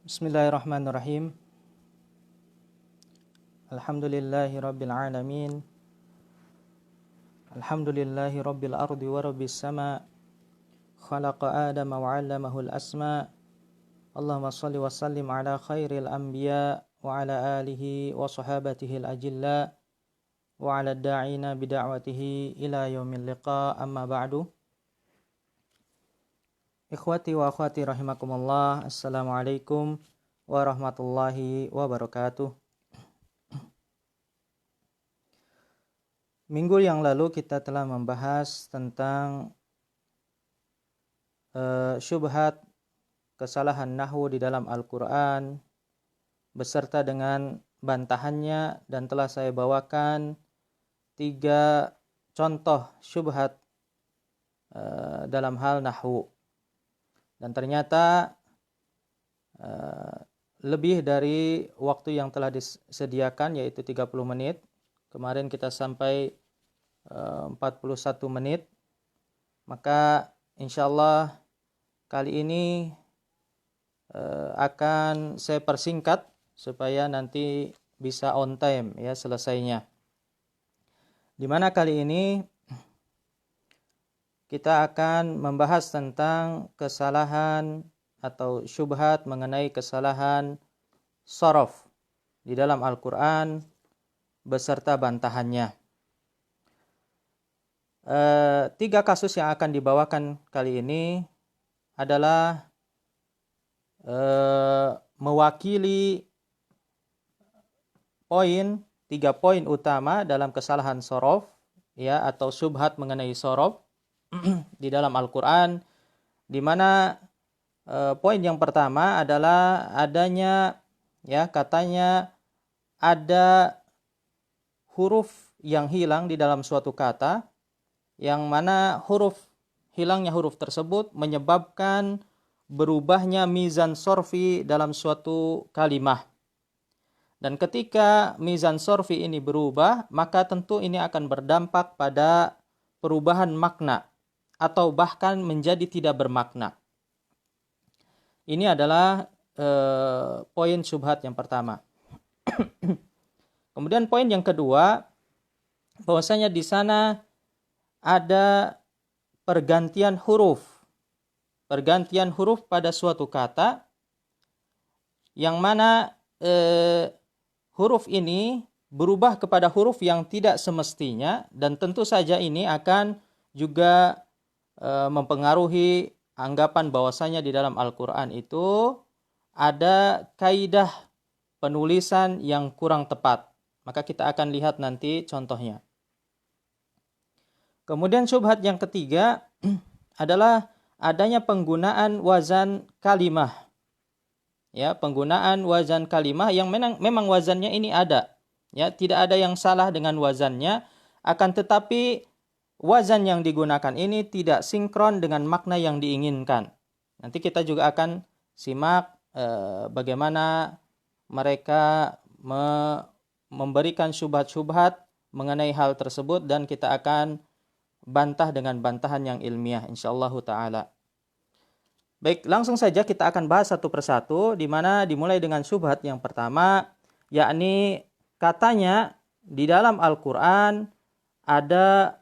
Bismillahirrahmanirrahim. Alhamdulillahi rabbil alamin. Alhamdulillahi rabbil ardi wa rabbis sama. Khalaqa Adama wa 'allamahul asma. Allahumma shalli wa sallim ala khairil anbiya wa ala alihi wa sahabatihi al-ajilla wa ala da'ina bida'watihi ila yaumil liqa, amma ba'du. Ikhwati wa akhwati rahimakumullah, assalamualaikum warahmatullahi wabarakatuh. Minggu yang lalu kita telah membahas tentang syubhat kesalahan nahwu di dalam Al-Quran beserta dengan bantahannya, dan telah saya bawakan 3 contoh syubhat dalam hal nahwu. Dan ternyata lebih dari waktu yang telah disediakan, yaitu 30 menit. Kemarin kita sampai 41 menit. Maka insyaallah kali ini akan saya persingkat supaya nanti bisa on time ya selesainya. Dimana kali ini kita akan membahas tentang kesalahan atau syubhat mengenai kesalahan shorof di dalam Al-Quran beserta bantahannya. 3 kasus yang akan dibawakan kali ini adalah mewakili 3 poin utama dalam kesalahan shorof ya, atau syubhat mengenai shorof di dalam Al-Quran, di mana poin yang pertama adalah adanya ya, katanya ada huruf yang hilang di dalam suatu kata, yang mana hilangnya huruf tersebut menyebabkan berubahnya mizan sorfi dalam suatu kalimah. Dan ketika mizan sorfi ini berubah, maka tentu ini akan berdampak pada perubahan makna atau bahkan menjadi tidak bermakna. Ini adalah poin syubhat yang pertama. Kemudian poin yang kedua, bahwasanya di sana ada pergantian huruf pada suatu kata, yang mana huruf ini berubah kepada huruf yang tidak semestinya, dan tentu saja ini akan juga mempengaruhi anggapan bahwasanya di dalam Al-Quran itu ada kaidah penulisan yang kurang tepat. Maka kita akan lihat nanti contohnya. Kemudian syubhat yang ketiga adalah adanya penggunaan wazan kalimah. Ya, penggunaan wazan kalimah yang memang wazannya ini ada. Ya, tidak ada yang salah dengan wazannya, akan tetapi wazan yang digunakan ini tidak sinkron dengan makna yang diinginkan. Nanti kita juga akan simak bagaimana mereka memberikan syubhat-syubhat mengenai hal tersebut, dan kita akan bantah dengan bantahan yang ilmiah insyaallah taala. Baik, langsung saja kita akan bahas satu persatu, di mana dimulai dengan syubhat yang pertama, yakni katanya di dalam Al-Quran ada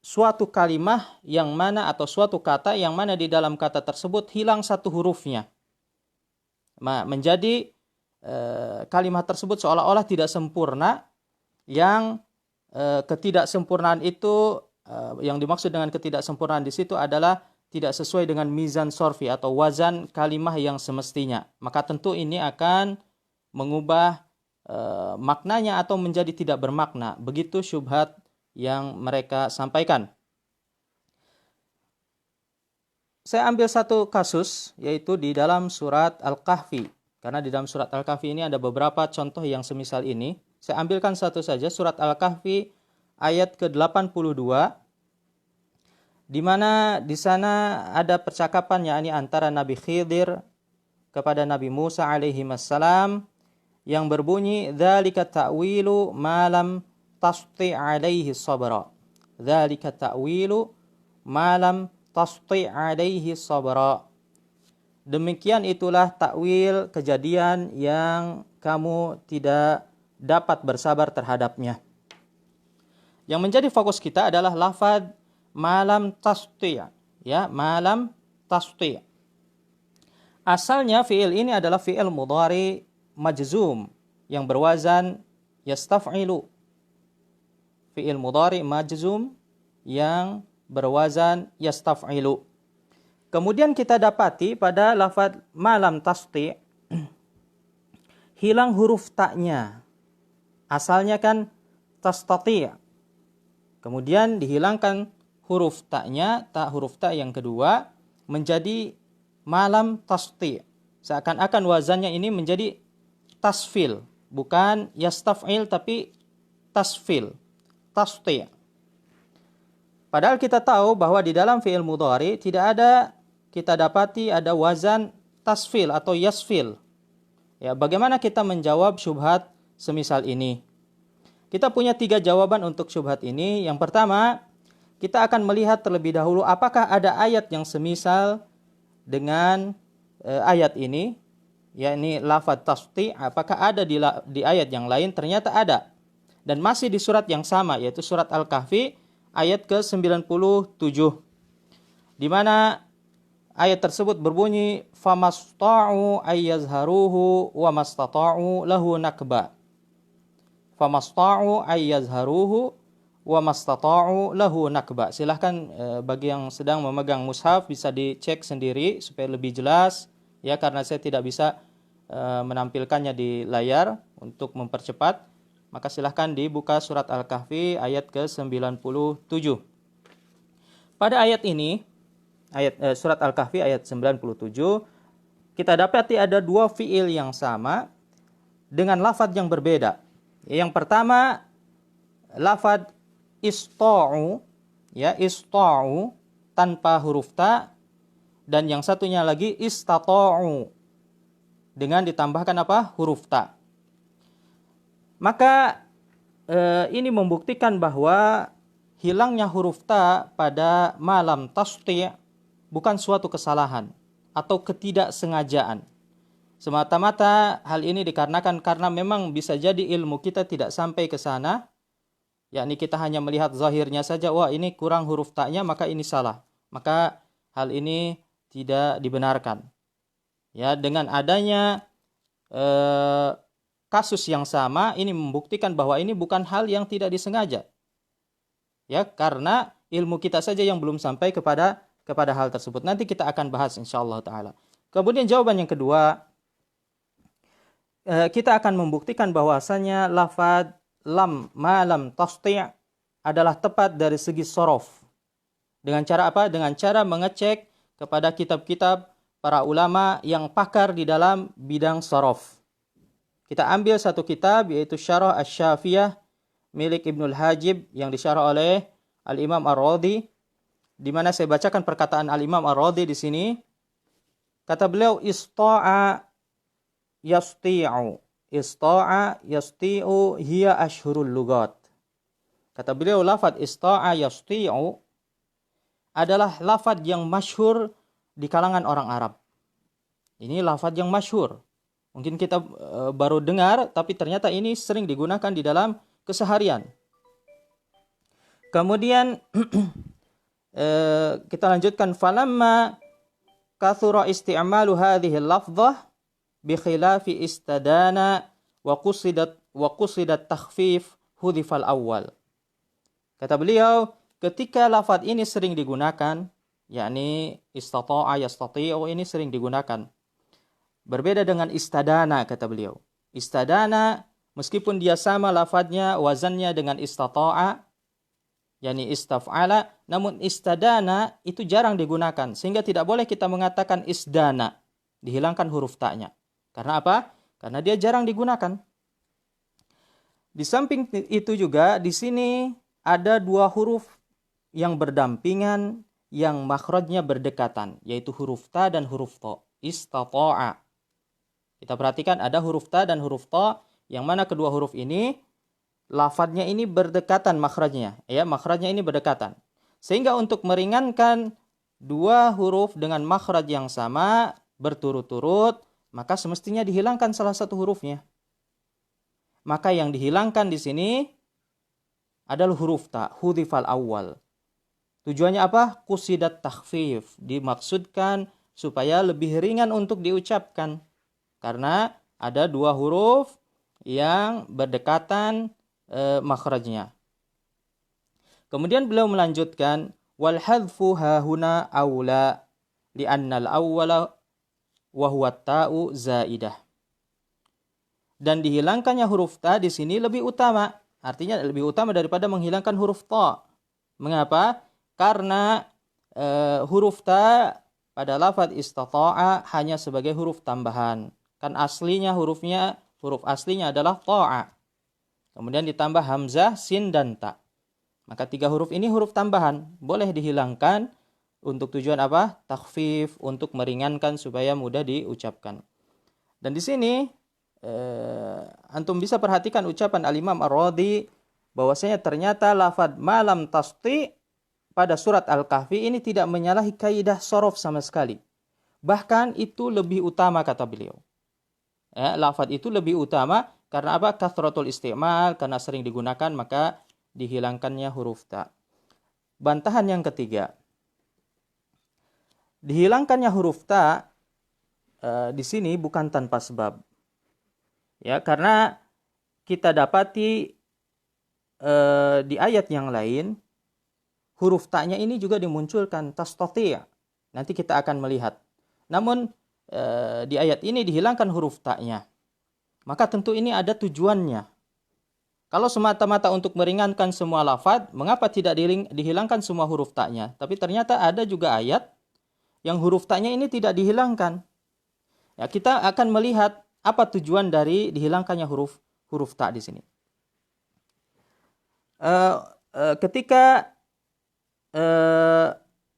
suatu kalimah yang mana, atau suatu kata yang mana di dalam kata tersebut hilang satu hurufnya. Menjadi kalimat tersebut seolah-olah tidak sempurna, yang ketidaksempurnaan itu, yang dimaksud dengan ketidaksempurnaan di situ adalah tidak sesuai dengan mizan sorfi atau wazan kalimah yang semestinya. Maka tentu ini akan mengubah maknanya atau menjadi tidak bermakna. Begitu syubhat yang mereka sampaikan. Saya ambil satu kasus, yaitu di dalam surat Al-Kahfi. Karena di dalam surat Al-Kahfi ini ada beberapa contoh yang semisal ini. Saya ambilkan satu saja, surat Al-Kahfi ayat ke-82, di mana di sana ada percakapan yakni antara Nabi Khidir kepada Nabi Musa alaihi wassalam, yang berbunyi dzalika ta'wilu ma lam tasti alaihi sabra. Dzalika ta'wilu ma lam tasti alaihi sabra. demikian itulah takwil kejadian yang kamu tidak dapat bersabar terhadapnya. Yang menjadi fokus kita adalah lafaz malam tasti', ya, malam tasti'. Asalnya fi'il ini adalah fi'il mudhari majzum yang berwazan yastaf'ilu. Fi'il mudhari majzum yang berwazan yastaf'ilu. Kemudian kita dapati pada lafaz malam tasti' hilang huruf ta'nya. Asalnya kan tastati'. Kemudian dihilangkan huruf ta'nya, huruf ta' yang kedua menjadi malam tasti'. Seakan-akan wazannya ini menjadi tasfil, bukan yastaf'il tapi tasfil, tasti'. Padahal kita tahu bahwa di dalam fi'il mudhari tidak ada, kita dapati ada wazan tasfil atau yasfil. Ya, bagaimana kita menjawab syubhat semisal ini? Kita punya 3 jawaban untuk syubhat ini. Yang pertama, kita akan melihat terlebih dahulu apakah ada ayat yang semisal dengan ayat ini, yakni lafaz tasti', apakah ada di ayat yang lain? Ternyata ada. Dan masih di surat yang sama, yaitu surat Al-Kahfi ayat ke-97. Di mana ayat tersebut berbunyi famasta'u ayyazharuhu wa mastata'u lahu nakba. Famasta'u ayyazharuhu wa mastata'u lahu nakba. Silahkan bagi yang sedang memegang mushaf bisa dicek sendiri supaya lebih jelas, ya, karena saya tidak bisa menampilkannya di layar untuk mempercepat. Maka silahkan dibuka surat Al-Kahfi ayat ke-97. Pada ayat ini, surat Al-Kahfi ayat 97, kita dapati ada 2 fiil yang sama dengan lafaz yang berbeda. Yang pertama, lafaz ista'u, ya, ista'u tanpa huruf ta, dan yang satunya lagi istata'u dengan ditambahkan apa? Huruf ta. Maka ini membuktikan bahwa hilangnya huruf ta pada malam tasti' bukan suatu kesalahan atau ketidaksengajaan. Semata-mata hal ini dikarenakan karena memang bisa jadi ilmu kita tidak sampai ke sana, yakni kita hanya melihat zahirnya saja, wah ini kurang huruf ta'nya maka ini salah. Maka hal ini tidak dibenarkan. Ya, dengan adanya kasus yang sama ini membuktikan bahwa ini bukan hal yang tidak disengaja. Ya, karena ilmu kita saja yang belum sampai kepada hal tersebut. Nanti kita akan bahas insyaallah taala. Kemudian jawaban yang kedua, kita akan membuktikan bahwasanya lafaz malam tasti' adalah tepat dari segi sorof. Dengan cara apa? Dengan cara mengecek kepada kitab-kitab para ulama yang pakar di dalam bidang sorof. Kita ambil satu kitab yaitu Syarah Asy-Syafiyah milik Ibnul Hajib yang disyarah oleh Al-Imam Ar-Radhi, di mana saya bacakan perkataan Al-Imam Ar-Radhi di sini. Kata beliau, ista'a yasti'u. Ista'a yasti'u hiya ashhurul lugat. Kata beliau, lafaz ista'a yasti'u adalah lafaz yang masyhur di kalangan orang Arab. Ini lafaz yang masyhur. Mungkin kita baru dengar, tapi ternyata ini sering digunakan di dalam keseharian. Kemudian kita lanjutkan, falamma kathura isti'malu hadhihi al-lafdhah bi khilafi istadana wa qusidat takhfif hudhifal awal. Kata beliau, ketika lafaz ini sering digunakan, yakni istata'a yastati'u ini sering digunakan. Berbeda dengan istadana, kata beliau. Istadana meskipun dia sama lafadznya, wazannya dengan istata'a, yakni istaf'ala, namun istadana itu jarang digunakan, sehingga tidak boleh kita mengatakan isdana, dihilangkan huruf ta'nya. Karena apa? Karena dia jarang digunakan. Di samping itu juga di sini ada 2 huruf yang berdampingan yang makhrajnya berdekatan, yaitu huruf ta dan huruf ta. Istata'a. Kita perhatikan ada huruf ta dan huruf ta, yang mana kedua huruf ini lafadznya ini berdekatan makhrajnya, ya, makhrajnya ini berdekatan. Sehingga untuk meringankan 2 huruf dengan makhraj yang sama, berturut-turut, maka semestinya dihilangkan salah satu hurufnya. Maka yang dihilangkan di sini adalah huruf ta, hudhifal awal. Tujuannya apa? Qusidat takhfif, dimaksudkan supaya lebih ringan untuk diucapkan. Karena ada dua huruf yang berdekatan makhrajnya. Kemudian beliau melanjutkan, wal hadfu hahuna aula li'anna al-awwala wa huwa ta'u zaidah. Dan dihilangkannya huruf ta di sini lebih utama. Artinya lebih utama daripada menghilangkan huruf ta. Mengapa? Karena huruf ta pada lafaz istata'a hanya sebagai huruf tambahan. Kan aslinya huruf aslinya adalah ta'a. Kemudian ditambah hamzah, sin, dan ta. Maka 3 huruf ini huruf tambahan. Boleh dihilangkan untuk tujuan apa? Takhfif, untuk meringankan supaya mudah diucapkan. Dan di sini antum bisa perhatikan ucapan Al-Imam Ar-Radhi bahwasanya ternyata lafaz malam tasti pada surat Al-Kahfi ini tidak menyalahi kaidah shorof sama sekali. Bahkan itu lebih utama kata beliau. Lafaz itu lebih utama karena apa? Kathratul istimal, karena sering digunakan maka dihilangkannya huruf ta. Bantahan yang ketiga. Dihilangkannya huruf ta di sini bukan tanpa sebab. Ya, karena kita dapati di ayat yang lain huruf ta-nya ini juga dimunculkan tastati'. Nanti kita akan melihat. Namun di ayat ini dihilangkan huruf ta-nya. Maka tentu ini ada tujuannya. Kalau semata-mata untuk meringankan semua lafaz, mengapa tidak dihilangkan semua huruf ta-nya? Tapi ternyata ada juga ayat yang huruf ta-nya ini tidak dihilangkan. Ya, kita akan melihat apa tujuan dari dihilangkannya huruf ta di sini. Ketika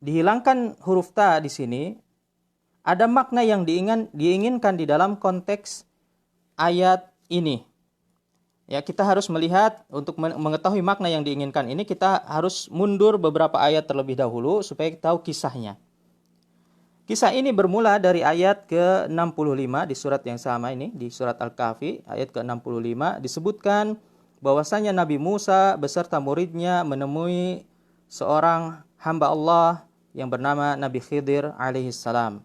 dihilangkan huruf ta di sini, ada makna yang diinginkan di dalam konteks ayat ini. Ya, kita harus melihat untuk mengetahui makna yang diinginkan ini, kita harus mundur beberapa ayat terlebih dahulu supaya kita tahu kisahnya. Kisah ini bermula dari ayat ke-65 di surat yang sama ini, di surat Al-Kahfi, ayat ke-65, disebutkan bahwasanya Nabi Musa beserta muridnya menemui seorang hamba Allah yang bernama Nabi Khidir alaihissalam.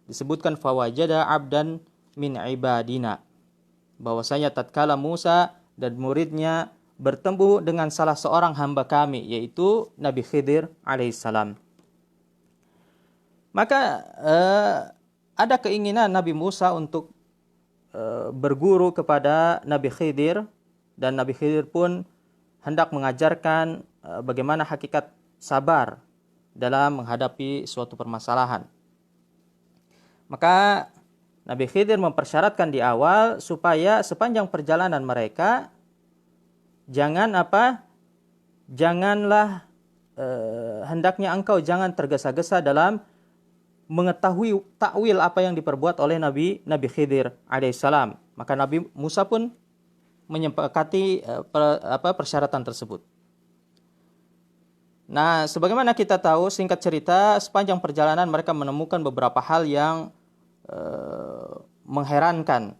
Disebutkan fawajada abdan min ibadina. Bahwasanya tatkala Musa dan muridnya bertemu dengan salah seorang hamba kami, yaitu Nabi Khidir alaihissalam. Maka ada keinginan Nabi Musa untuk berguru kepada Nabi Khidir, dan Nabi Khidir pun hendak mengajarkan bagaimana hakikat sabar dalam menghadapi suatu permasalahan. Maka Nabi Khidir mempersyaratkan di awal supaya sepanjang perjalanan mereka janganlah hendaknya engkau jangan tergesa-gesa dalam mengetahui takwil apa yang diperbuat oleh Nabi Khidir alaihissalam. Maka Nabi Musa pun menyepakati persyaratan tersebut. Nah, sebagaimana kita tahu, singkat cerita, sepanjang perjalanan mereka menemukan beberapa hal yang mengherankan.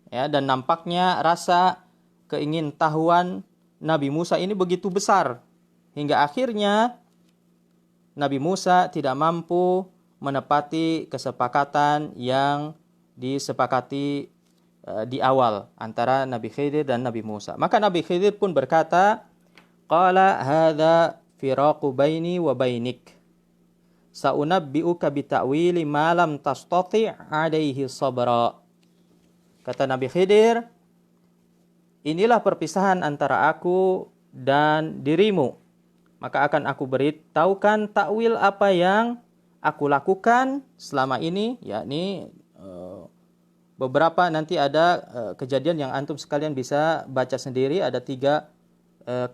Ya, dan nampaknya rasa keingintahuan Nabi Musa ini begitu besar hingga akhirnya Nabi Musa tidak mampu menepati kesepakatan yang disepakati di awal antara Nabi Khidir dan Nabi Musa. Maka Nabi Khidir pun berkata, "Qala hadza firaqu baini wa bainik. Sa'unabbi'uka bita'wili ma lam tastati' 'alaihi sabra." Kata Nabi Khidir, inilah perpisahan antara aku dan dirimu. Maka akan aku beritahukan takwil apa yang aku lakukan selama ini, yakni beberapa nanti ada kejadian yang antum sekalian bisa baca sendiri, ada 3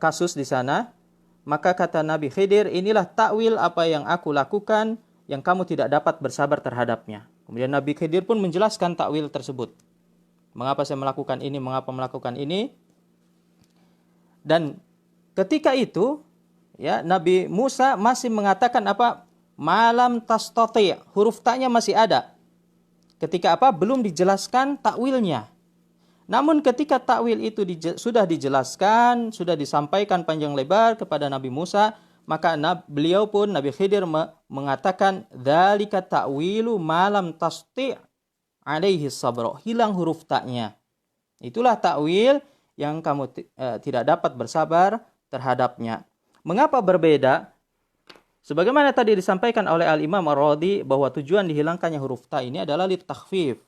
kasus di sana. Maka kata Nabi Khidir, inilah takwil apa yang aku lakukan yang kamu tidak dapat bersabar terhadapnya. Kemudian Nabi Khidir pun menjelaskan takwil tersebut. Mengapa saya melakukan ini, mengapa melakukan ini. Dan ketika itu, ya, Nabi Musa masih mengatakan malam tastati'. Huruf ta'nya masih ada. Ketika apa? Belum dijelaskan takwilnya. Namun ketika takwil itu sudah dijelaskan, sudah disampaikan panjang lebar kepada Nabi Musa, maka beliau pun, Nabi Khidir mengatakan, dzalika ta'wilu malam tasti' alaihi sabra. Hilang huruf ta'nya. Itulah takwil yang kamu tidak dapat bersabar terhadapnya. Mengapa berbeda? Sebagaimana tadi disampaikan oleh Al-Imam Ar-Radhi bahwa tujuan dihilangkannya huruf ta ini adalah litakhfif,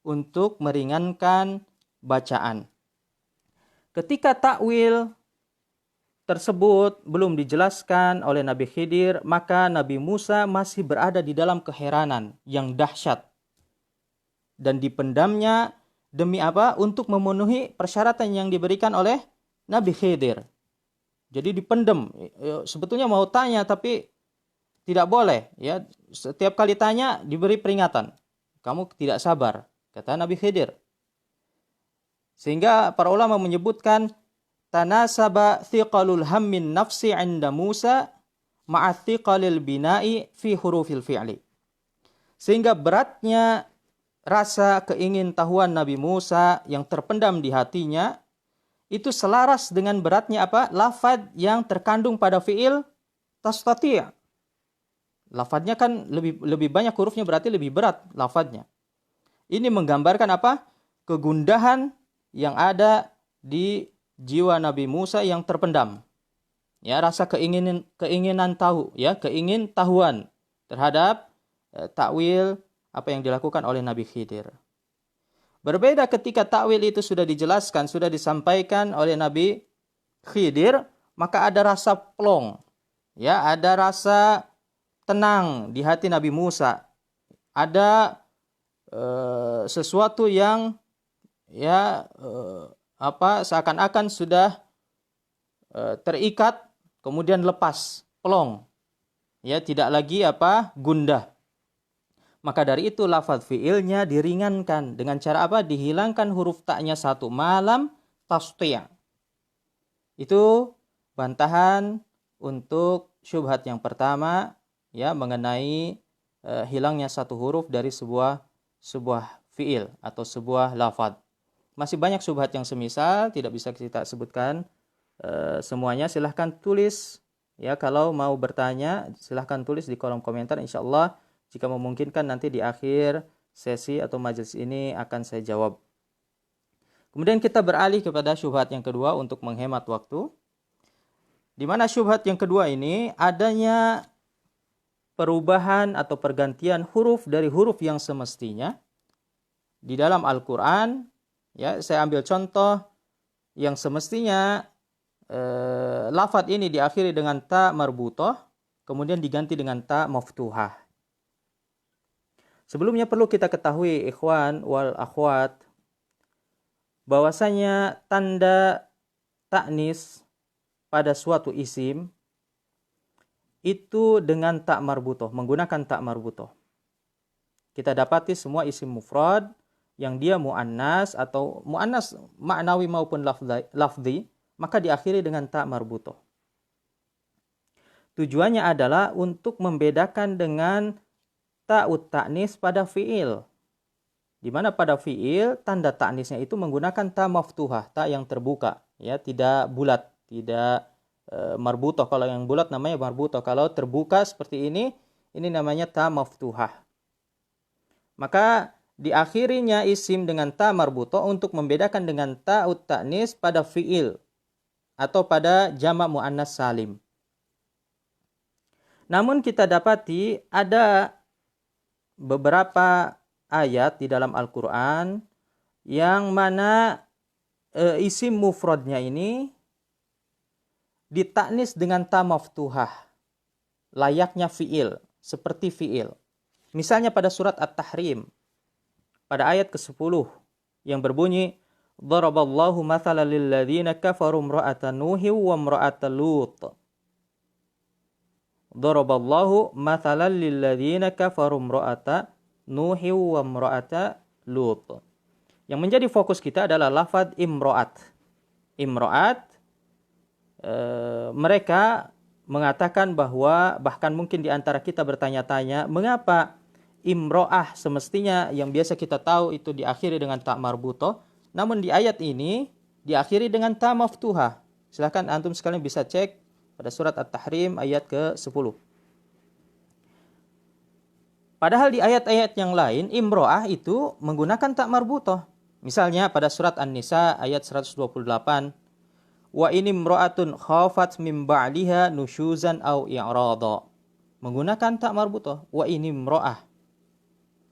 untuk meringankan bacaan. Ketika takwil tersebut belum dijelaskan oleh Nabi Khidir, maka Nabi Musa masih berada di dalam keheranan yang dahsyat. Dan dipendamnya demi apa? Untuk memenuhi persyaratan yang diberikan oleh Nabi Khidir. Jadi dipendam. Sebetulnya mau tanya tapi tidak boleh, ya. Setiap kali tanya diberi peringatan. Kamu tidak sabar, kata Nabi Khidir. Sehingga para ulama menyebutkan tanasaba thiqalul hammin nafsi 'inda Musa ma'a thiqalil bina'i fi hurufil fi'li. Sehingga beratnya rasa keingintahuan Nabi Musa yang terpendam di hatinya itu selaras dengan beratnya apa? Lafaz yang terkandung pada fi'il tastati'. Lafadznya kan lebih banyak hurufnya, berarti lebih berat lafadznya. Ini menggambarkan apa? Kegundahan yang ada di jiwa Nabi Musa yang terpendam. Ya, rasa keinginan tahu, ya, keingintahuan terhadap takwil apa yang dilakukan oleh Nabi Khidir. Berbeda ketika takwil itu sudah dijelaskan, sudah disampaikan oleh Nabi Khidir, maka ada rasa plong. Ya, ada rasa tenang di hati Nabi Musa. Ada sesuatu yang seakan-akan sudah terikat kemudian lepas, plong. Ya, tidak lagi gundah. Maka dari itu lafaz fiilnya diringankan dengan cara apa? Dihilangkan huruf ta'nya satu, malam tasti'. Itu bantahan untuk syubhat yang pertama, ya, mengenai hilangnya satu huruf dari sebuah fiil atau sebuah lafaz. Masih banyak syubhat yang semisal, tidak bisa kita sebutkan semuanya. Silahkan tulis, ya, kalau mau bertanya silahkan tulis di kolom komentar. Insyaallah jika memungkinkan nanti di akhir sesi atau majelis ini akan saya jawab. Kemudian kita beralih kepada syubhat yang kedua untuk menghemat waktu. Di mana syubhat yang kedua ini adanya perubahan atau pergantian huruf dari huruf yang semestinya di dalam Al-Quran. Ya, saya ambil contoh yang semestinya lafadz ini diakhiri dengan ta marbutoh, kemudian diganti dengan ta maftuhah. Sebelumnya perlu kita ketahui, ikhwan wal akhwat, bahwasanya tanda ta'nis pada suatu isim itu dengan ta marbutoh, menggunakan ta marbutoh. Kita dapati semua isim mufrad yang dia mu'annas atau mu'annas ma'nawi maupun lafzi, maka diakhiri dengan ta marbutoh. Tujuannya adalah untuk membedakan dengan ta'ut ta'nis pada fi'il. Di mana pada fi'il tanda ta'nisnya itu menggunakan ta maftuhah, ta yang terbuka, ya, tidak bulat, tidak marbutoh. Kalau yang bulat namanya marbutoh. Kalau terbuka seperti ini namanya ta maftuhah. Maka diakhirinya isim dengan ta marbutoh untuk membedakan dengan ta'ut ta'nis pada fi'il atau pada jamak muannas salim. Namun kita dapati ada beberapa ayat di dalam Al-Quran yang mana isim mufradnya ini ditaknis dengan ta maftuhah, layaknya fi'il, seperti fi'il. Misalnya pada surat At-Tahrim, pada ayat ke-10 yang berbunyi, Daraballahu mathalan lilladzina kafaru imra'ata Nuhi wa imra'ata Lut. Daraballahu mathalan lilladzina kafaru imra'ata Nuhi wa imra'ata Lut. Yang menjadi fokus kita adalah lafaz imra'at. Imra'at, mereka mengatakan bahwa bahkan mungkin di antara kita bertanya-tanya, mengapa imro'ah semestinya yang biasa kita tahu itu diakhiri dengan ta marbutoh, namun di ayat ini diakhiri dengan ta maftuhah. Silahkan antum sekalian bisa cek pada surat At-Tahrim ayat ke-10. Padahal di ayat-ayat yang lain imro'ah itu menggunakan ta marbutoh. Misalnya pada surat An-Nisa ayat 128, wa ini imra'atun khafat min ba'liha nusyuzan aw i'rada. Menggunakan ta marbutoh, wa ini imra'ah.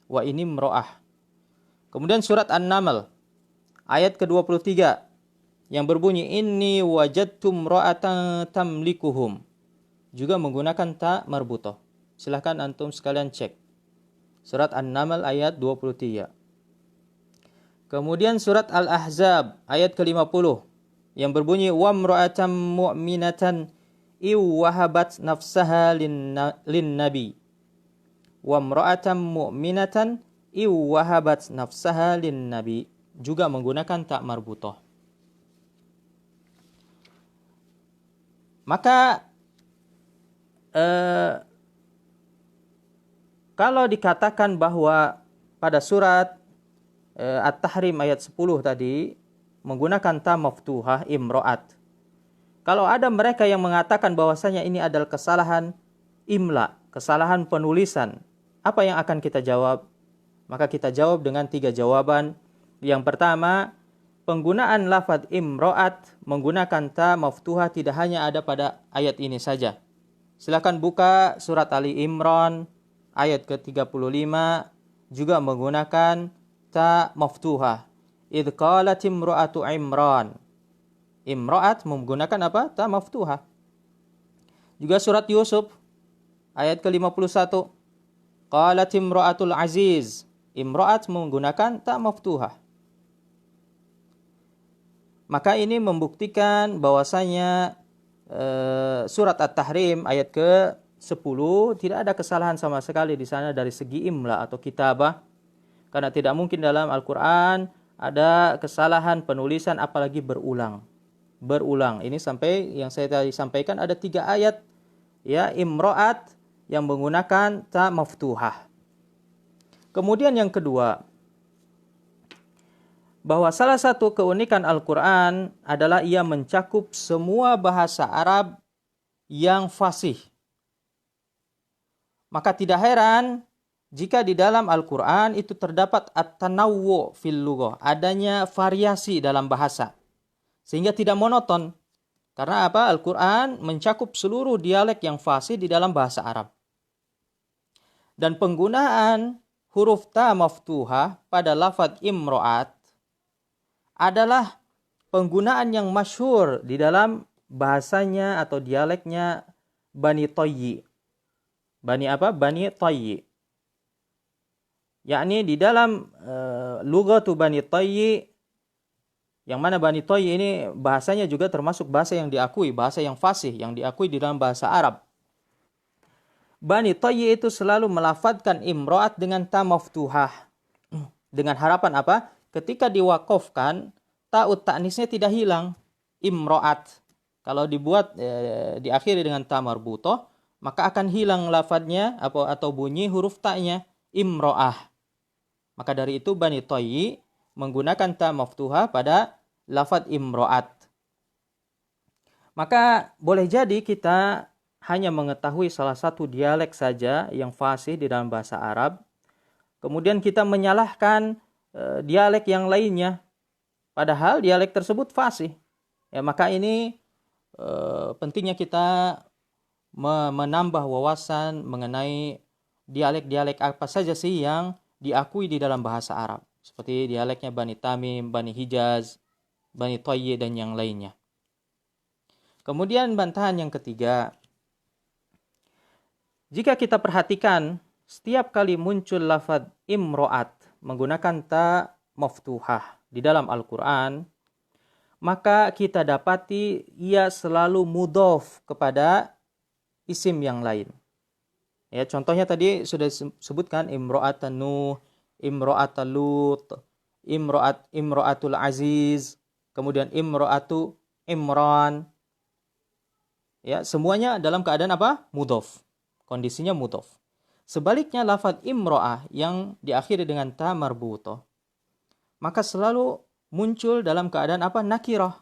Wa ini imra'ah. Kemudian surat An-Naml ayat ke-23 yang berbunyi inni wajadtu imra'atan tamlikuhum. Juga menggunakan ta marbutoh. Silahkan antum sekalian cek. Surat An-Naml ayat 23. Kemudian surat Al-Ahzab ayat ke-50 yang berbunyi wa imra'atan mu'minatan iwahabat nafsaha lin nabi. Wa imra'atan mu'minatan iwahabat nafsaha lin nabi. Juga menggunakan ta marbutoh. Maka kalau dikatakan bahwa pada surat At-Tahrim ayat 10 tadi menggunakan ta maftuhah imro'at. Kalau ada mereka yang mengatakan bahwasanya ini adalah kesalahan imla, kesalahan penulisan, apa yang akan kita jawab? Maka kita jawab dengan 3 jawaban. Yang pertama, penggunaan lafadz imro'at menggunakan ta maftuhah tidak hanya ada pada ayat ini saja. Silakan buka surat Ali Imran ayat ke-35 juga menggunakan ta maftuhah. Idh qalat imra'atu Imran. Imra'at menggunakan apa? Ta maftuhah. Juga surat Yusuf ayat ke-51. Qalat imra'atul aziz. Imra'at menggunakan ta maftuhah. Maka ini membuktikan bahwasanya surat At-Tahrim ayat ke-10 tidak ada kesalahan sama sekali di sana dari segi imla atau kitabah. Karena tidak mungkin dalam Al-Quran ada kesalahan penulisan apalagi berulang. Berulang. Ini sampai yang saya tadi sampaikan ada 3 ayat ya imro'at yang menggunakan ta maftuhah. Kemudian yang kedua, bahwa salah satu keunikan Al-Quran adalah ia mencakup semua bahasa Arab yang fasih. Maka tidak heran jika di dalam Al-Quran itu terdapat at-tanawwu fil lughah, adanya variasi dalam bahasa. Sehingga tidak monoton. Karena apa? Al-Quran mencakup seluruh dialek yang fasih di dalam bahasa Arab. Dan penggunaan huruf ta maftuhah pada lafadz imro'at adalah penggunaan yang masyhur di dalam bahasanya atau dialeknya Bani Tayyi. Bani apa? Bani Tayyi. Yakni di dalam lughatu Bani Tayyi, yang mana Bani Tayyi ini bahasanya juga termasuk bahasa yang diakui, bahasa yang fasih, yang diakui di dalam bahasa Arab. Bani Tayyi itu selalu melafadzkan imro'at dengan ta maftuhah. Dengan harapan apa? Ketika diwakofkan, ta'ut ta'nisnya tidak hilang. Imro'at. Kalau dibuat diakhiri dengan ta marbutoh, maka akan hilang lafadznya atau bunyi huruf ta'nya. Imro'ah. Maka dari itu Bani Tayyi menggunakan ta maftuhah pada lafadz imro'at. Maka boleh jadi kita hanya mengetahui salah satu dialek saja yang fasih di dalam bahasa Arab. Kemudian kita menyalahkan dialek yang lainnya. Padahal dialek tersebut fasih. Ya, maka ini pentingnya kita menambah wawasan mengenai dialek-dialek apa saja sih yang diakui di dalam bahasa Arab. Seperti dialeknya Bani Tamim, Bani Hijaz, Bani Tayyi, dan yang lainnya. Kemudian bantahan yang ketiga, jika kita perhatikan setiap kali muncul lafadz imro'at menggunakan ta maftuhah di dalam Al-Quran, maka kita dapati ia selalu mudhof kepada isim yang lain. Ya, contohnya tadi sudah disebutkan imro'atan Nuh, imro'atal Lut, imro'atul Aziz, kemudian imro'atu Imran. Ya, semuanya dalam keadaan apa? Mudhof. Kondisinya mudhof. Sebaliknya lafaz imro'ah yang diakhiri dengan ta marbutoh, maka selalu muncul dalam keadaan apa? Nakirah.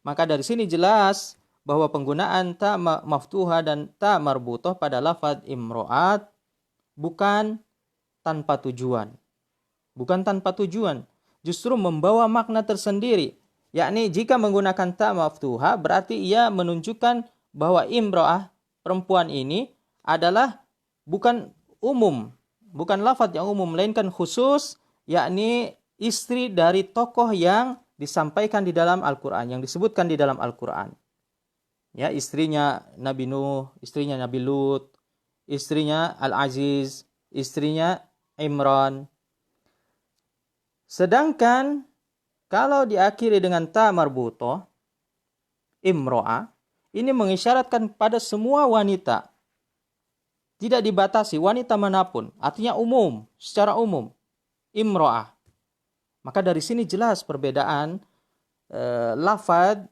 Maka dari sini jelas bahwa penggunaan ta maftuha dan ta marbutoh pada lafaz imro'at bukan tanpa tujuan. Bukan tanpa tujuan. Justru membawa makna tersendiri. Yakni jika menggunakan ta maftuha berarti ia menunjukkan bahwa imro'ah, perempuan ini adalah bukan umum. Bukan lafaz yang umum, melainkan khusus, yakni istri dari tokoh yang disampaikan di dalam Al-Quran, yang disebutkan di dalam Al-Quran. Ya, istrinya Nabi Nuh, istrinya Nabi Lut, istrinya Al-Aziz, istrinya Imran. Sedangkan kalau diakhiri dengan ta marbutoh, imro'ah, ini mengisyaratkan pada semua wanita. Tidak dibatasi, wanita manapun. Artinya umum, secara umum. Imro'ah. Maka dari sini jelas perbedaan lafaz,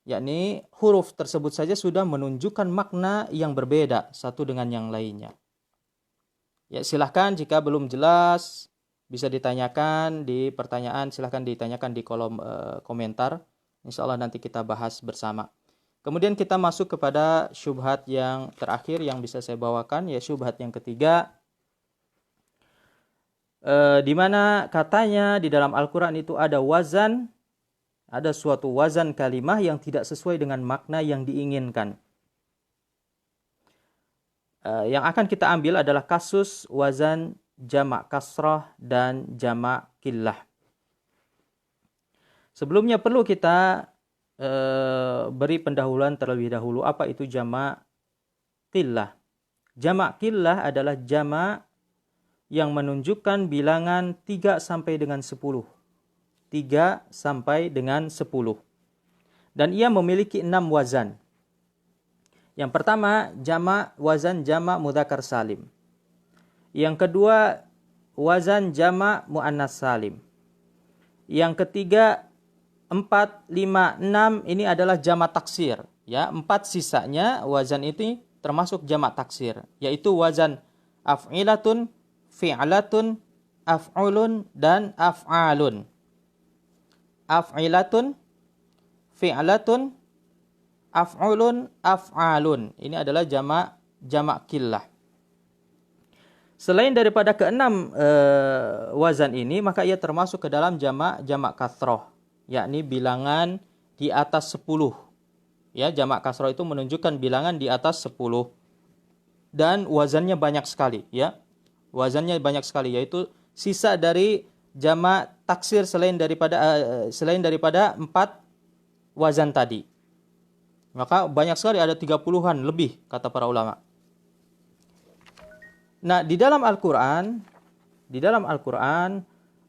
yakni huruf tersebut saja sudah menunjukkan makna yang berbeda satu dengan yang lainnya. Ya, silahkan jika belum jelas bisa ditanyakan di pertanyaan, silahkan ditanyakan di kolom komentar. Insya Allah nanti kita bahas bersama. Kemudian kita masuk kepada syubhat yang terakhir yang bisa saya bawakan, ya syubhat yang ketiga, di mana katanya di dalam Al-Quran itu ada wazan, ada suatu wazan kalimah yang tidak sesuai dengan makna yang diinginkan. Yang akan kita ambil adalah kasus wazan jamak kasrah dan jamak killah. Sebelumnya perlu kita beri pendahuluan terlebih dahulu apa itu jamak killah. Jamak killah adalah jamak yang menunjukkan bilangan 3 sampai dengan 10. 3 sampai dengan 10. Dan ia memiliki 6 wazan. Yang pertama, jamak wazan jamak mudzakkar salim. Yang kedua, wazan jamak muannas salim. Yang ketiga, 4, 5, 6 ini adalah jamak taksir. Ya, 4 sisanya wazan itu termasuk jamak taksir, yaitu wazan af'ilatun, fi'latun, af'ulun, dan af'alun. Af'ilatun, fi'latun, af'ulun, af'alun. Ini adalah jamak killah. Selain daripada keenam wazan ini, maka ia termasuk ke dalam jamak kasroh, yakni bilangan di atas 10. Ya, jamak kasroh itu menunjukkan bilangan di atas 10. Dan wazannya banyak sekali, ya. Wazannya banyak sekali, yaitu sisa dari jamak taksir selain daripada 4 wazan tadi. Maka banyak sekali, ada 30-an lebih kata para ulama. Nah, di dalam Al-Quran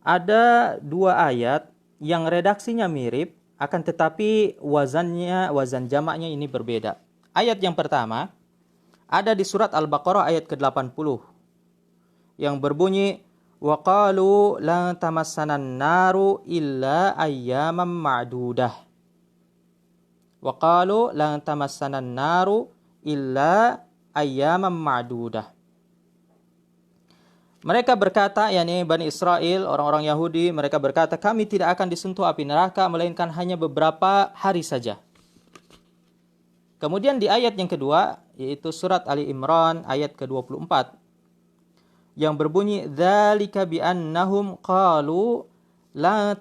ada 2 ayat yang redaksinya mirip, akan tetapi wazan jamaknya ini berbeda. Ayat yang pertama ada di surat Al-Baqarah ayat ke-80 yang berbunyi wa qalu la tamassanan naru illa ayyaman ma'dudah. Wa qalu la tamassanan naru illa ayyaman ma'dudah. Mereka berkata, yakni Bani Israel, orang-orang Yahudi, mereka berkata, kami tidak akan disentuh api neraka, melainkan hanya beberapa hari saja. Kemudian di ayat yang kedua, yaitu surat Ali Imran, ayat ke-24, yang berbunyi, dzalika bi'annahum qalu la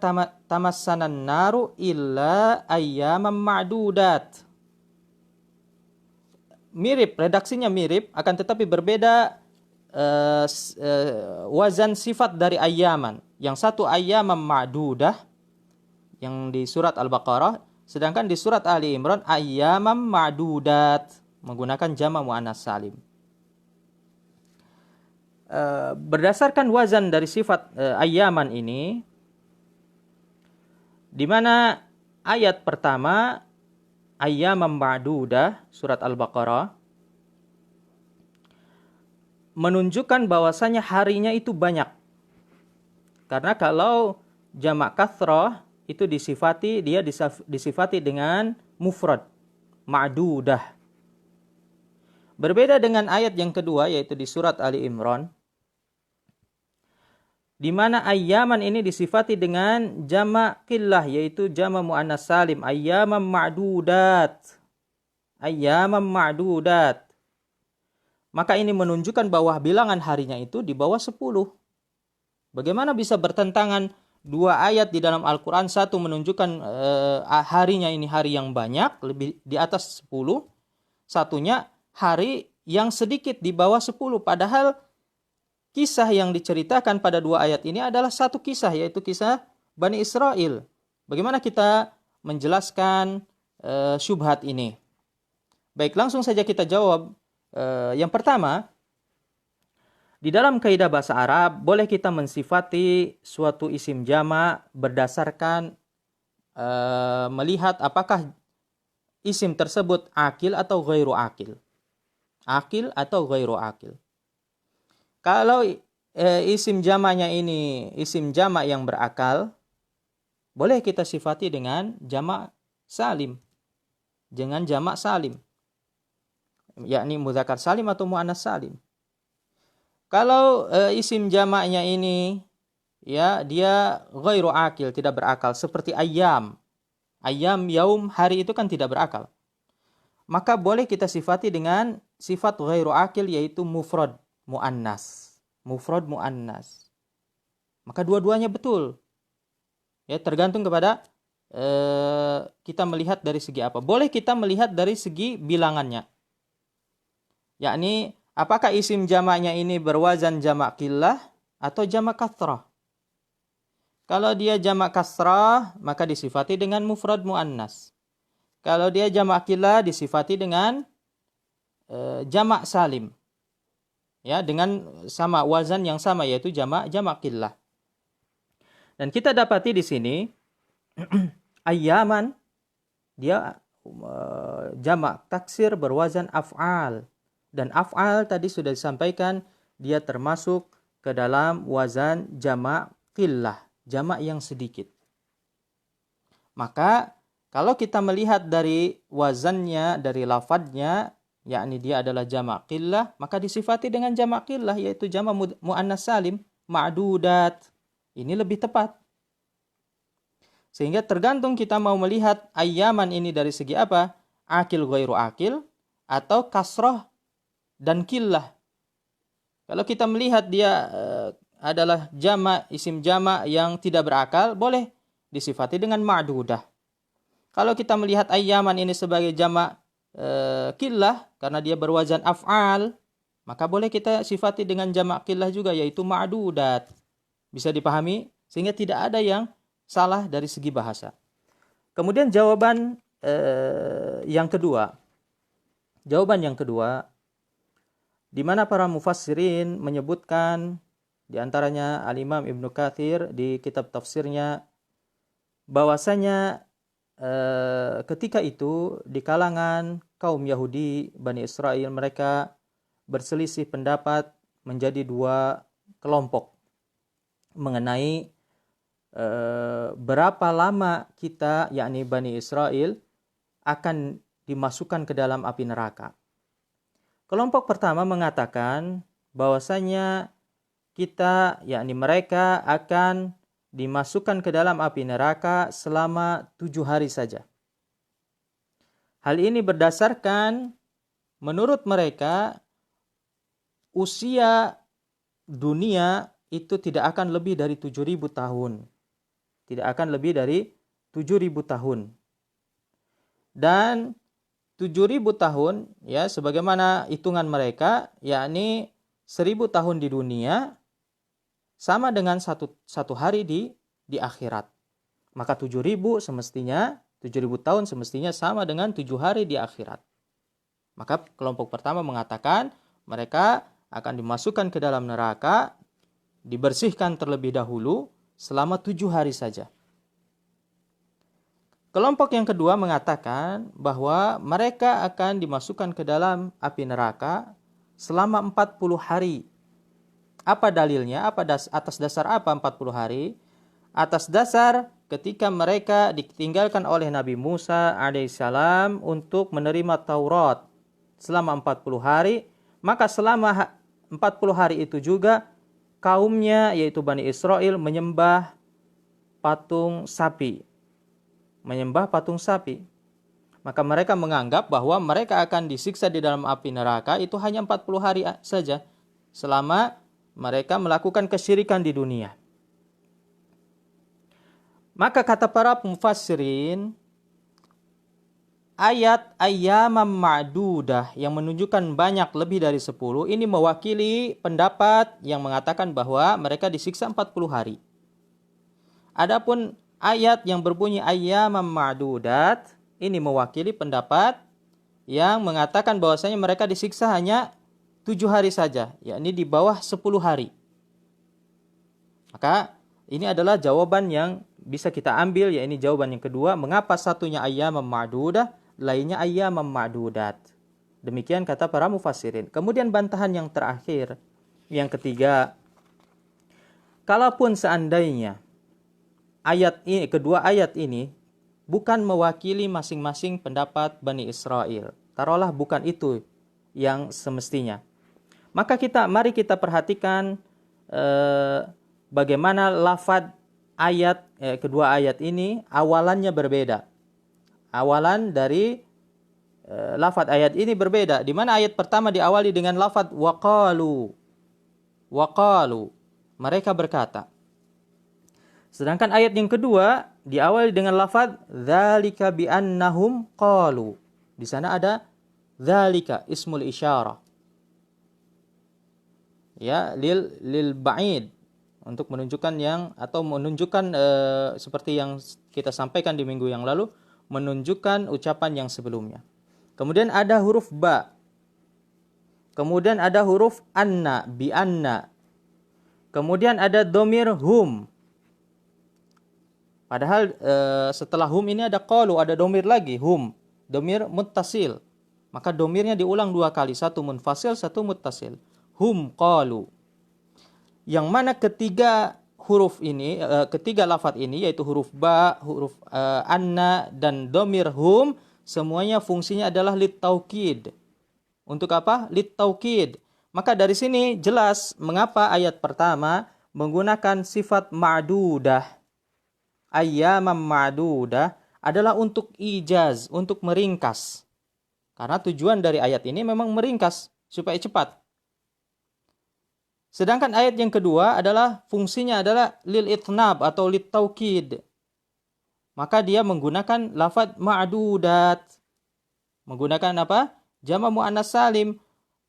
tamassanan naru illa ayyaman ma'dudat. Mirip, redaksinya mirip, akan tetapi berbeda wazan sifat dari ayyaman. Yang satu ayyaman ma'dudah yang di surat Al-Baqarah, sedangkan di surat Ali Imran ayyaman ma'dudat menggunakan jamak muannas salim. Berdasarkan wazan dari sifat ayyaman ini, di mana ayat pertama ayyaman ma'dudah surat Al-Baqarah menunjukkan bahwasanya harinya itu banyak. Karena kalau jamak kasrah itu disifati dengan mufrad. ma'dudah. Berbeda dengan ayat yang kedua, yaitu di surat Ali Imran, di mana ayyaman ini disifati dengan jamak qillah, yaitu jamak muannas salim, ayyaman ma'dudat. Ayyaman ma'dudat. Maka ini menunjukkan bahwa bilangan harinya itu di bawah 10. Bagaimana bisa bertentangan dua ayat di dalam Al-Quran? Satu menunjukkan harinya ini hari yang banyak, lebih di atas 10. Satunya hari yang sedikit di bawah 10. Padahal kisah yang diceritakan pada dua ayat ini adalah satu kisah, yaitu kisah Bani Israel. Bagaimana kita menjelaskan syubhat ini? Baik, langsung saja kita jawab. Yang pertama, di dalam kaidah bahasa Arab, boleh kita mensifati suatu isim jama' berdasarkan melihat apakah isim tersebut akil atau ghairu akil. Akil atau ghairu akil. Kalau isim jama'nya ini isim jama' yang berakal, boleh kita sifati dengan jama' salim. Dengan jama' salim. Yakni mudzakkar salim atau muannas salim. Kalau isim jama'nya ini ya dia ghairu akil, tidak berakal, seperti ayyam. Ayyam, yaum, hari itu kan tidak berakal. Maka boleh kita sifati dengan sifat ghairu akil, yaitu mufrad muannas. Mufrad muannas. Maka dua-duanya betul. Ya, tergantung kepada kita melihat dari segi apa. Boleh kita melihat dari segi bilangannya. Yakni apakah isim jamaknya ini berwazan jamak qillah atau jamak kathrah? Kalau dia jamak kasrah, maka disifati dengan mufrad muannas. Kalau dia jamak qillah, disifati dengan jamak salim. Ya, dengan sama wazan yang sama, yaitu jamak qillah. Dan kita dapati di sini ayyaman dia jamak taksir berwazan af'al. Dan af'al tadi sudah disampaikan dia termasuk ke dalam wazan jamak qillah, jamak yang sedikit. Maka kalau kita melihat dari wazannya, dari lafadznya, yakni dia adalah jamak qillah, maka disifati dengan jamak qillah, yaitu jamak muannas salim, ma'dudat. Ini lebih tepat. Sehingga tergantung kita mau melihat ayyaman ini dari segi apa? Akil ghairu akil atau kasrah dan qillah. Kalau kita melihat dia adalah jamak, isim jamak yang tidak berakal, boleh disifati dengan ma'dudah. Kalau kita melihat ayyaman ini sebagai jamak qillah karena dia berwazan af'al, maka boleh kita sifati dengan jamak qillah juga, yaitu ma'dudat. Bisa dipahami? Sehingga tidak ada yang salah dari segi bahasa. Kemudian jawaban yang kedua. Jawaban yang kedua, di mana para mufassirin menyebutkan, di antaranya Al-Imam Ibnu Katsir di kitab tafsirnya, bahwasanya ketika itu di kalangan kaum Yahudi Bani Israel, mereka berselisih pendapat menjadi dua kelompok mengenai berapa lama kita, yakni Bani Israel, akan dimasukkan ke dalam api neraka. Kelompok pertama mengatakan bahwasanya kita, yakni mereka, akan dimasukkan ke dalam api neraka selama 7 hari saja. Hal ini berdasarkan, menurut mereka, usia dunia itu tidak akan lebih dari 7.000 tahun. Tidak akan lebih dari 7.000 tahun. Dan 7.000 tahun, ya, sebagaimana hitungan mereka, yakni 1.000 tahun di dunia sama dengan satu hari di akhirat. Maka 7.000 semestinya, 7.000 tahun semestinya sama dengan 7 hari di akhirat. Maka kelompok pertama mengatakan mereka akan dimasukkan ke dalam neraka, dibersihkan terlebih dahulu selama 7 hari saja. Kelompok yang kedua mengatakan bahwa mereka akan dimasukkan ke dalam api neraka selama 40 hari. Apa dalilnya? Atas dasar apa 40 hari? Atas dasar ketika mereka ditinggalkan oleh Nabi Musa alaihissalam untuk menerima Taurat selama 40 hari, maka selama 40 hari itu juga kaumnya yaitu Bani Israel menyembah patung sapi. Menyembah patung sapi. Maka mereka menganggap bahwa mereka akan disiksa di dalam api neraka itu hanya 40 hari saja selama mereka melakukan kesyirikan di dunia. Maka kata para mufassirin, ayat ayyamam ma'dudah yang menunjukkan banyak lebih dari 10 ini mewakili pendapat yang mengatakan bahwa mereka disiksa 40 hari. Adapun ayat yang berbunyi ayyamam ma'dudat ini mewakili pendapat yang mengatakan bahwasanya mereka disiksa hanya 7 hari saja, yakni di bawah 10 hari. Maka ini adalah jawaban yang bisa kita ambil, yakni jawaban yang kedua, mengapa satunya ayyamam ma'dudah, lainnya ayyamam ma'dudat. Demikian kata para mufassirin. Kemudian bantahan yang terakhir, yang ketiga, kalaupun seandainya ayat ini, kedua ayat ini bukan mewakili masing-masing pendapat Bani Israel, taruhlah bukan itu yang semestinya, maka mari kita perhatikan bagaimana lafadz ayat kedua ayat ini awalannya berbeda. Awalan dari lafadz ayat ini berbeda, di mana ayat pertama diawali dengan lafadz waqalu, mereka berkata. Sedangkan ayat yang kedua diawali dengan lafaz dzalika bi annahum qalu. Di sana ada dzalika ismul isyarah. Ya, lil ba'id, untuk menunjukkan seperti yang kita sampaikan di minggu yang lalu, menunjukkan ucapan yang sebelumnya. Kemudian ada huruf ba. Kemudian ada huruf anna, bi anna. Kemudian ada dhamir hum. Padahal setelah hum ini ada qalu, ada domir lagi, hum, domir muttasil. Maka domirnya diulang 2 kali, satu munfasil, satu muttasil. Hum qalu. Yang mana ketiga huruf ini, ketiga lafadz ini, yaitu huruf ba, huruf anna, dan domir hum, semuanya fungsinya adalah lit-taukid. Untuk apa? Lit-taukid. Maka dari sini jelas mengapa ayat pertama menggunakan sifat ma'dudah. Ayyamam ma'dudah adalah untuk ijaz, untuk meringkas. Karena tujuan dari ayat ini memang meringkas supaya cepat. Sedangkan ayat yang kedua adalah fungsinya adalah lil itnab atau lit taukid. Maka dia menggunakan lafadz ma'dudat. Menggunakan apa? Jama' muannas salim.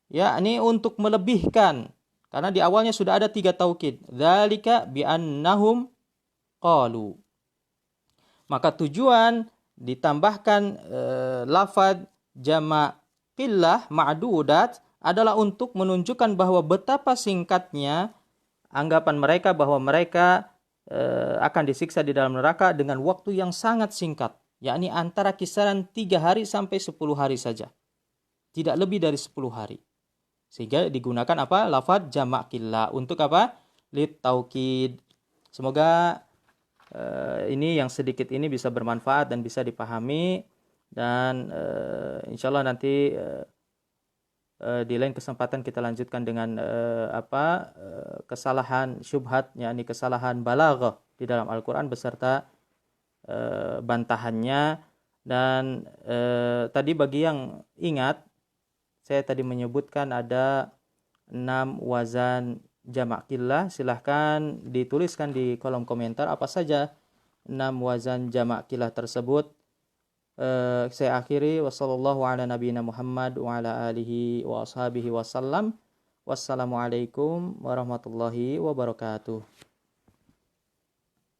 Ya, ini untuk melebihkan. Karena di awalnya sudah ada 3 taukid. Dzalika bi annahum qalu. Maka tujuan ditambahkan lafadz jama' qillah ma'dudat adalah untuk menunjukkan bahwa betapa singkatnya anggapan mereka bahwa mereka akan disiksa di dalam neraka dengan waktu yang sangat singkat, yakni antara kisaran 3 hari sampai 10 hari saja. Tidak lebih dari 10 hari. Sehingga digunakan apa? Lafadz jama' qillah untuk apa? Lit taukid. Semoga ini yang sedikit ini bisa bermanfaat dan bisa dipahami, dan insyaallah nanti di lain kesempatan kita lanjutkan dengan kesalahan syubhat, yakni kesalahan balaghah di dalam Al-Qur'an beserta bantahannya. Dan tadi bagi yang ingat, saya tadi menyebutkan ada 6 wazan jama' qillah. Silahkan dituliskan di kolom komentar apa saja 6 wazan jama' qillah tersebut. Saya akhiri, wassallallahu ala nabiyina Muhammad wa ala alihi wa ashabihi wasallam. Wassalamualaikum warahmatullahi wabarakatuh.